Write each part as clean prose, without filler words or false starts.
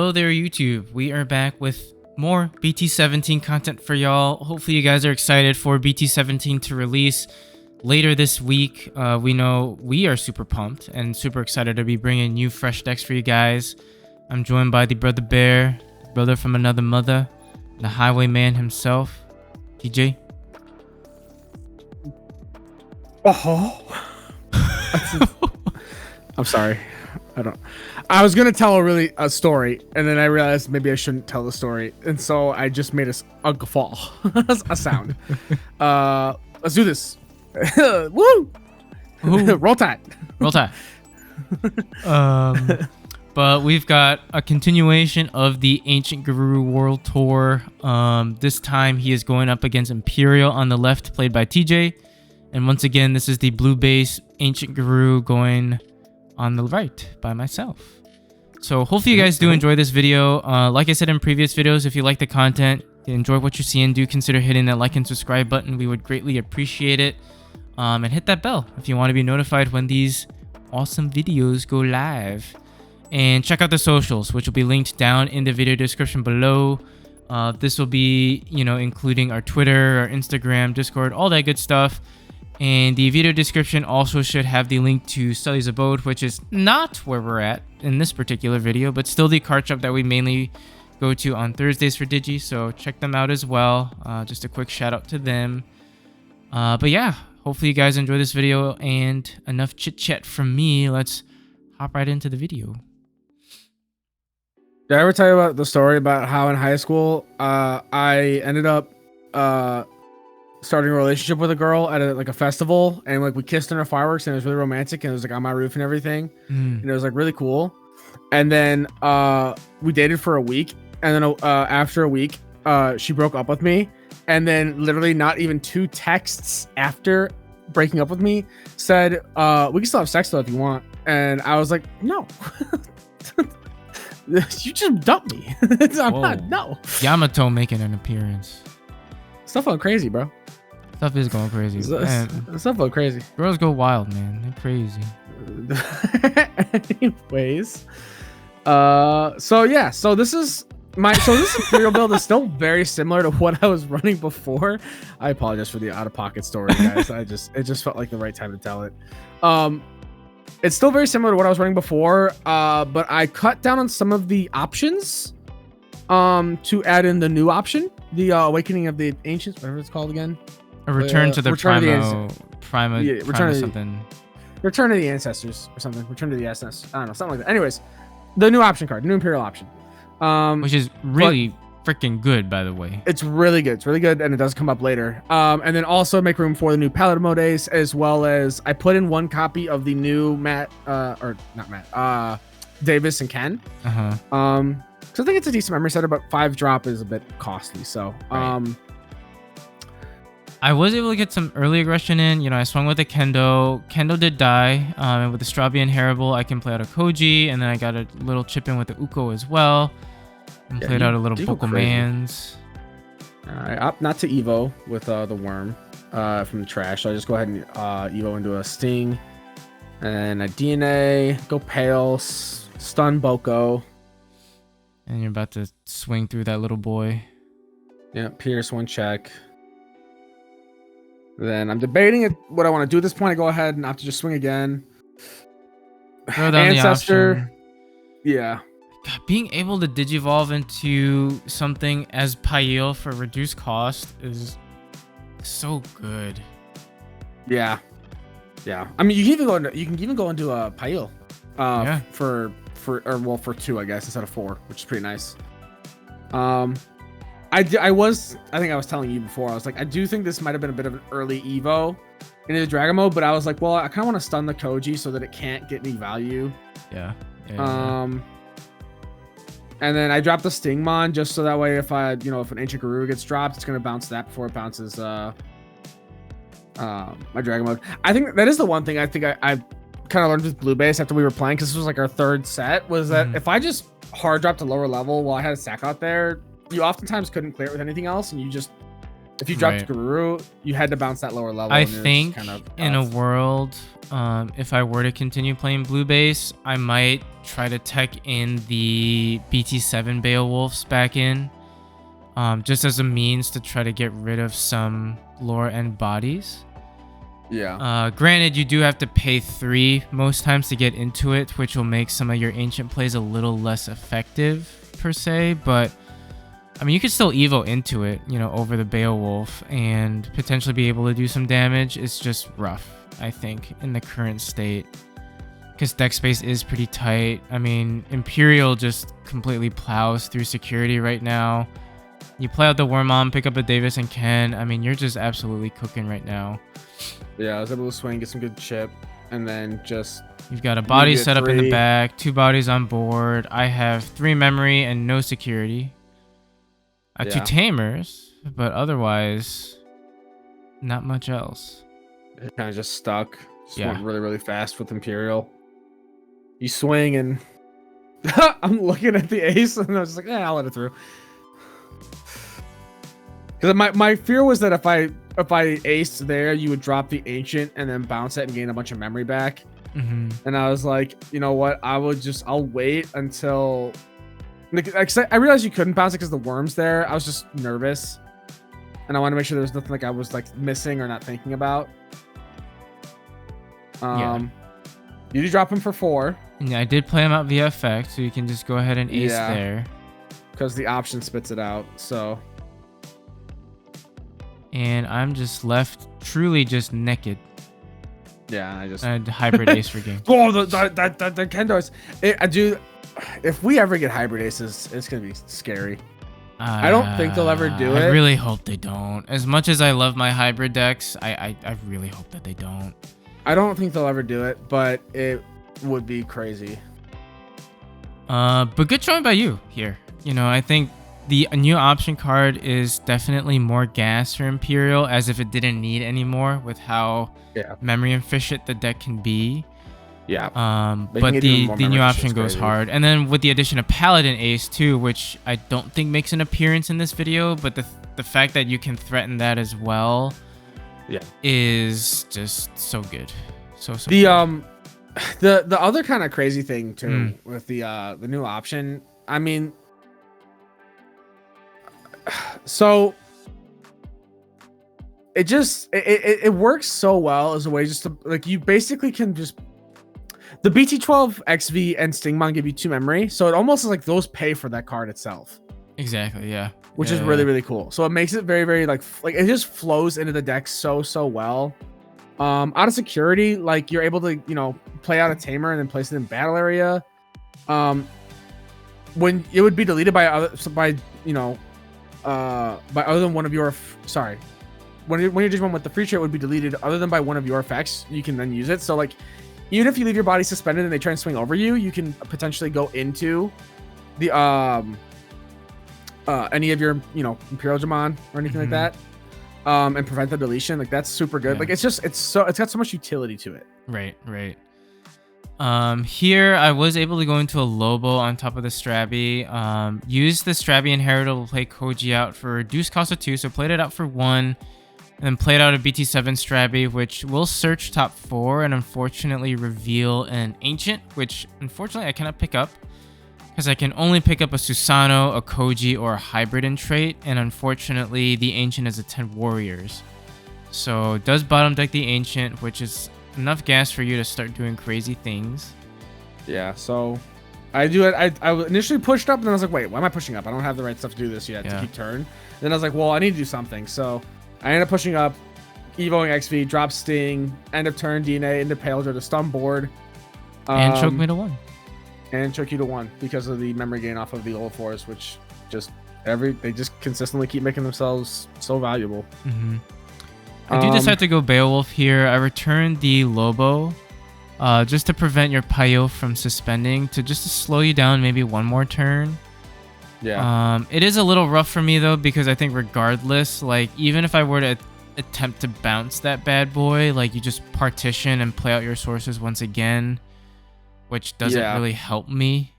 Hello there, YouTube. We are back with more BT-17 content for y'all. Hopefully you guys are excited for BT-17 to release later this week. We know we are super pumped and super excited to be bringing new fresh decks for you guys. I'm joined by the Brother Bear, brother from another mother, the Highwayman himself, TJ. Oh, I'm sorry. I was gonna tell a story, and then I realized maybe I shouldn't tell the story, and so I just made a guffaw, a sound. Let's do this. Woo! Roll Tide. Roll Tide. But we've got a continuation of the Ancient Garuru World Tour. This time he is going up against Imperial on the left, played by TJ. And once again, this is the blue base Ancient Garuru going on the right by myself. So hopefully you guys do enjoy this video. Like I said in previous videos, if you like the content, enjoy what you're seeing, do consider hitting that like and subscribe button. We would greatly appreciate it. And hit that bell if you want to be notified when these awesome videos go live. And check out the socials, which will be linked down in the video description below. This will be, including our Twitter, our Instagram, Discord, all that good stuff. And the video description also should have the link to Sully's Abode, which is not where we're at in this particular video, but still the card shop that we mainly go to on Thursdays for Digi. So check them out as well. Just a quick shout out to them. But yeah, hopefully you guys enjoy this video, and enough chit chat from me. Let's hop right into the video. Did I ever tell you about the story about how in high school I ended up starting a relationship with a girl at a festival, and we kissed under fireworks, and it was really romantic, and it was on my roof and everything, and it was really cool. And then we dated for a week, and then after a week she broke up with me, and then literally not even 2 texts after breaking up with me said, we can still have sex though if you want. And I was like, no. You just dumped me. No. Yamato making an appearance. Stuff went crazy, bro. Stuff is going crazy. Stuff went crazy. Girls go wild, man. They're crazy. Anyways, so this is this Imperial build is still very similar to what I was running before. I apologize for the out-of-pocket story, guys. It just felt like the right time to tell it. It's still very similar to what I was running before, but I cut down on some of the options to add in the new option, the Awakening of the Ancients, whatever it's called again. A return to the Return to the Ancestors or something. Return to the SS. I don't know, something like that. Anyways, the new option card, new Imperial option. Which is really freaking good, by the way. It's really good. It's really good, and it does come up later. And then also make room for the new Paladin Modes, as well as I put in 1 copy of the new Davis and Ken. So I think it's a decent memory setter, but 5 drop is a bit costly. So I was able to get some early aggression in. I swung with a Kendo. Kendo did die. And with the Strabian Herable, I can play out a Koji, and then I got a little chip in with the Uko as well. And played out a little Pokemans. I opt not to Evo with the Worm from the trash. So I just go ahead and Evo into a Sting. And a DNA, go Pale, stun Boko. And you're about to swing through that little boy. Yeah, Pierce 1 check. Then I'm debating what I want to do at this point. I go ahead and opt to just swing again. Throw down Ancestor. the option. Yeah. God, being able to digivolve into something as Pail for reduced cost is so good. Yeah. I mean, you can even go into a Pail. For 2, I guess, instead of 4, which is pretty nice. I think I was telling you before, I was like, I do think this might have been a bit of an early Evo into the Dragon mode, but I was like, well, I kind of want to stun the Koji so that it can't get any value. Yeah. And then I dropped the Stingmon just so that way if if an Ancient Garuru gets dropped, it's gonna bounce that before it bounces my Dragon mode. I think that is the one thing I think I kind of learned with Blue Base after we were playing, because this was our 3rd set, was that if I just hard dropped to lower level while I had a sack out there, you oftentimes couldn't clear it with anything else, and you just If you dropped Right. Garuru, you had to bounce that lower level. I and it was think kind of in a tough. world, if I were to continue playing blue base, I might try to tech in the BT-7 Beowulfs back in, just as a means to try to get rid of some lore and bodies. Yeah. Granted, you do have to pay 3 most times to get into it, which will make some of your ancient plays a little less effective per se, but I mean, you could still Evo into it, you know, over the Beowulf and potentially be able to do some damage. It's just rough, I think, in the current state. Because deck space is pretty tight. I mean, Imperial just completely plows through security right now. You play out the Wormon, pick up a Davis and Ken. I mean, you're just absolutely cooking right now. Yeah, I was able to swing, get some good chip, and then just... You've got a body get set up in the 3. back, 2 bodies on board. I have 3 memory and no security. I have 2 Yeah. tamers, but otherwise, not much else. It kind of just stuck. Just Yeah. went really, really fast with Imperial. You swing and... I'm looking at the ace and I was just like, I'll let it through. Because my fear was that if I aced there, you would drop the Ancient and then bounce it and gain a bunch of memory back. Mm-hmm. And I was like, you know what? I'll wait until... Like, I realized you couldn't bounce it because the worm's there. I was just nervous. And I wanted to make sure there was nothing like I was like missing or not thinking about. Yeah. You did drop him for 4. Yeah, I did play him out via effect, so you can just go ahead and ace Yeah. there. Because the option spits it out, so... And I'm just left truly just naked. Yeah, I just... And hybrid ace for game. Oh, the Kendo is... I do... If we ever get hybrid aces, it's going to be scary. I don't think they'll ever do it. I really hope they don't. As much as I love my hybrid decks, I really hope that they don't. I don't think they'll ever do it, but it would be crazy. But good showing by you here. You know, I think the new option card is definitely more gas for Imperial, as if it didn't need any more with how memory efficient the deck can be. Yeah. But the new option goes crazy. hard. And then with the addition of Paladin Ace too, which I don't think makes an appearance in this video, but the fact that you can threaten that as well is just so good. So good. The other kind of crazy thing too with the new option, I mean, so it works so well as a way just to, like, you basically can just... The BT-12 XV and Stingmon give you 2 memory, so it almost is like those pay for that card itself. Exactly, yeah. Which is really, really cool. So it makes it very, very like it just flows into the deck so well. Out of security, like, you're able to, you know, play out a tamer and then place it in battle area. When it would be deleted by other by other than one of your when you're just one with the free trade, it would be deleted other than by one of your effects. You can then use it. So like, even if you leave your body suspended and they try and swing over you, you can potentially go into the any of your, you know, Imperialdramon or anything like that, and prevent the deletion. Like, that's super good. Like, it's got so much utility to it. Right. Here I was able to go into a Lobo on top of the Strabby. Use the Strabby Inheritable to play Koji out for reduced cost of 2, so played it out for 1. And then played out a BT-7 Strabby, which will search top 4 and unfortunately reveal an Ancient, which unfortunately I cannot pick up because I can only pick up a Susano, a Koji, or a Hybrid in trait, and unfortunately the Ancient is a 10 Warriors. So it does bottom deck the Ancient, which is enough gas for you to start doing crazy things. Yeah, so I do it. I initially pushed up, and then I was like, wait, why am I pushing up? I don't have the right stuff to do this yet to keep turn. Then I was like, well, I need to do something. So I ended up pushing up, evoing XV, drop Sting, end of turn DNA into Paildra to stun board. And choke me to 1. And choke you to 1 because of the memory gain off of the old fours, which just they just consistently keep making themselves so valuable. I do decide to go Beowulf here. I returned the Lobo just to prevent your Pyo from suspending, just to slow you down maybe 1 more turn. Yeah. It is a little rough for me though, because I think regardless, like, even if I were to attempt to bounce that bad boy, like, you just partition and play out your sources once again, which doesn't really help me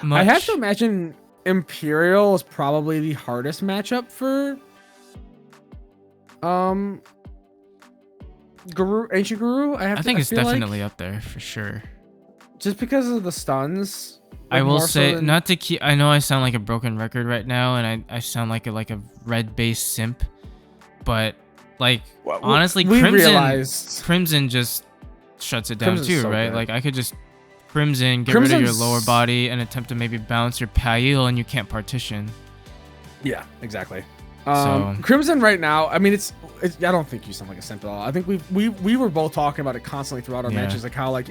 much. I have to imagine Imperial is probably the hardest matchup for Ancient Guru. I think it's feel definitely up there for sure. Just because of the stuns. I will say, so not to keep. I know I sound like a broken record right now, and I sound like a red base simp, but like honestly, Crimson just shuts it down too, so right? Good. Like I could just Crimson, get rid of your lower body, and attempt to maybe bounce your Pail, and you can't partition. Yeah, exactly. Crimson right now, I mean, it's I don't think you sound like a simp at all. I think we were both talking about it constantly throughout our matches, like how like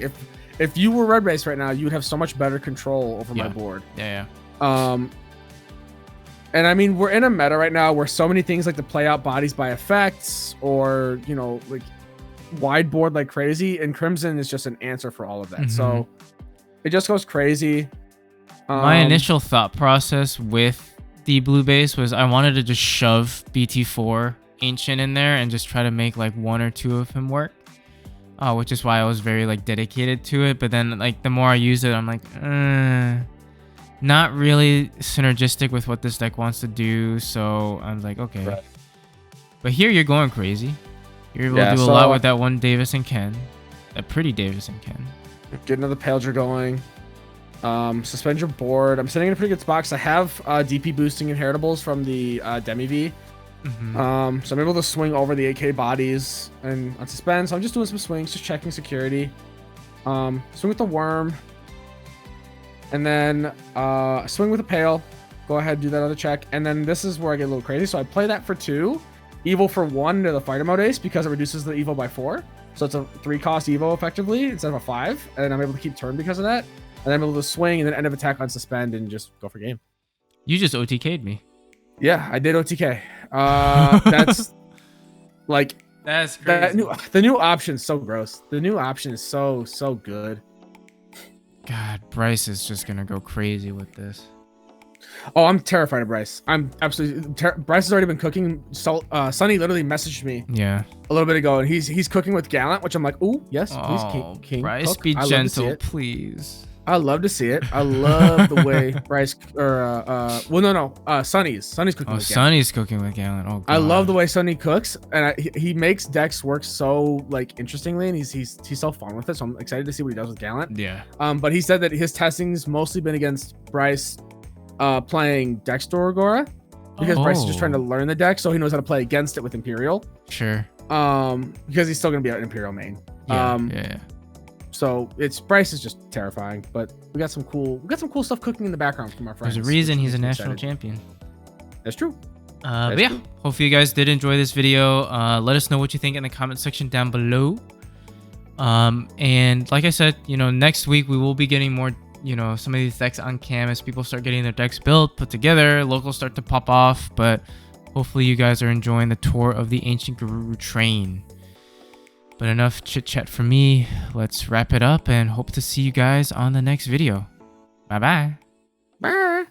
if you were red base right now, you would have so much better control over my board. Yeah. And I mean, we're in a meta right now where so many things like to play out bodies by effects, or like wide board like crazy, and Crimson is just an answer for all of that. So it just goes crazy. My initial thought process with the blue base was I wanted to just shove BT4 Ancient in there and just try to make like 1 or 2 of him work, which is why I was very like dedicated to it. But then like the more I use it, I'm like not really synergistic with what this deck wants to do. So I'm like, okay. Right. But here you're going crazy. You're able to do a lot with that one Davis and Ken, that pretty Davis and Ken. Get another Paildra going. Suspend your board. I'm sitting in a pretty good spot because I have DP boosting inheritables from the Demi V. So I'm able to swing over the AK bodies and unsuspend. So I'm just doing some swings, just checking security. Swing with the worm. And then swing with a Pail. Go ahead, do that other check. And then this is where I get a little crazy. So I play that for 2. Evil for 1 to the fighter mode ace because it reduces the Evo by 4. So it's a 3-cost Evo effectively instead of a 5. And I'm able to keep turn because of that. And then I'm able to swing and then end of attack on suspend and just go for game. You just OTK'd me. Yeah, I did OTK. That's like that's crazy. The new option is so gross. The new option is so good. God, Bryce is just gonna go crazy with this. Oh, I'm terrified of Bryce. I'm absolutely Bryce has already been cooking. Sonny literally messaged me. Yeah. A little bit ago, and he's cooking with Gallant, which I'm like, ooh, yes, please, King. Bryce, cook. Be gentle, please. I love to see it. I love the way Bryce Sonny's cooking with Gallant. Sonny's cooking with Gallant. Oh, God. I love the way Sonny cooks, and he makes decks work so like interestingly, and he's so fun with it. So I'm excited to see what he does with Gallant. Yeah. But he said that his testing's mostly been against Bryce playing Dexter Agora because Bryce is just trying to learn the deck, so he knows how to play against it with Imperial. Sure. Because he's still gonna be an Imperial main. Yeah. So Bryce is just terrifying, but we got some cool stuff cooking in the background from our friends. There's a reason he's a national champion. That's true. But yeah, hopefully you guys did enjoy this video. Let us know what you think in the comment section down below. And like I said, next week we will be getting more, some of these decks on cam as people start getting their decks built, put together, locals start to pop off. But hopefully you guys are enjoying the tour of the Ancient Garuru train. But enough chit chat for me. Let's wrap it up and hope to see you guys on the next video. Bye-bye. Bye.